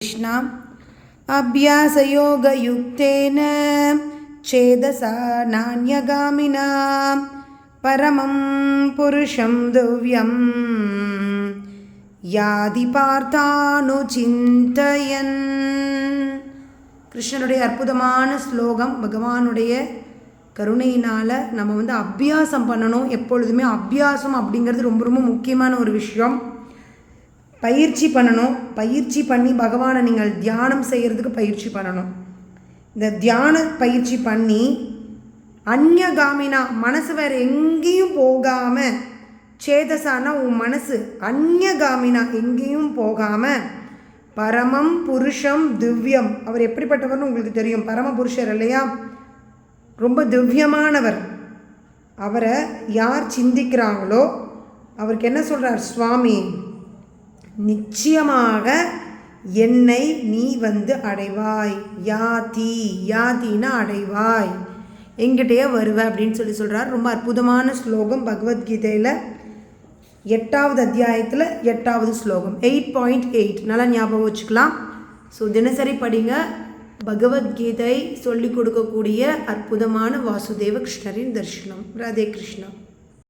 कृष्णा अभ्यासयोगयुक्तेन चेदसा नान्यगामिना परमं पुरुषं दिव्यं यादि पार्थानुचिन्तयन्. கிருஷ்ணனுடைய அற்புதமான ஸ்லோகம். பகவானுடைய கருணையினால் நம்ம அபியாசம் பண்ணணும். எப்பொழுதுமே அபியாசம் அப்படிங்கிறது ரொம்ப ரொம்ப முக்கியமான ஒரு விஷயம். பயிற்சி பண்ணணும். பயிற்சி பண்ணி பகவானை நீங்கள் தியானம் செய்கிறதுக்கு பயிற்சி பண்ணணும். இந்த தியான பயிற்சி பண்ணி அந்யகாமினா மனசு வேறு எங்கேயும் போகாமல், சேதசானா உன் மனசு அந்யகாமினா எங்கேயும் போகாமல், பரமம் புருஷம் திவ்யம், அவர் எப்படிப்பட்டவர்னு உங்களுக்கு தெரியும். பரம புருஷர் இல்லையா, ரொம்ப திவ்யமானவர். அவரை யார் சிந்திக்கிறாங்களோ அவருக்கு என்ன சொல்கிறார் சுவாமி, நிச்சயமாக என்னை நீ அடைவாய். யாதி யாதினா அடைவாய், எங்கிட்டே வருவ அப்படின்னு சொல்கிறார். ரொம்ப அற்புதமான ஸ்லோகம். பகவத்கீதையில் 8வது அத்தியாயத்தில் 8வது ஸ்லோகம் 8.8. நல்லா ஞாபகம் வச்சுக்கலாம். ஸோ தினசரி படிங்க. பகவத்கீதை சொல்லிக் கொடுக்கக்கூடிய அற்புதமான வாசுதேவ கிருஷ்ணரின் தரிசனம். ராதே கிருஷ்ணா.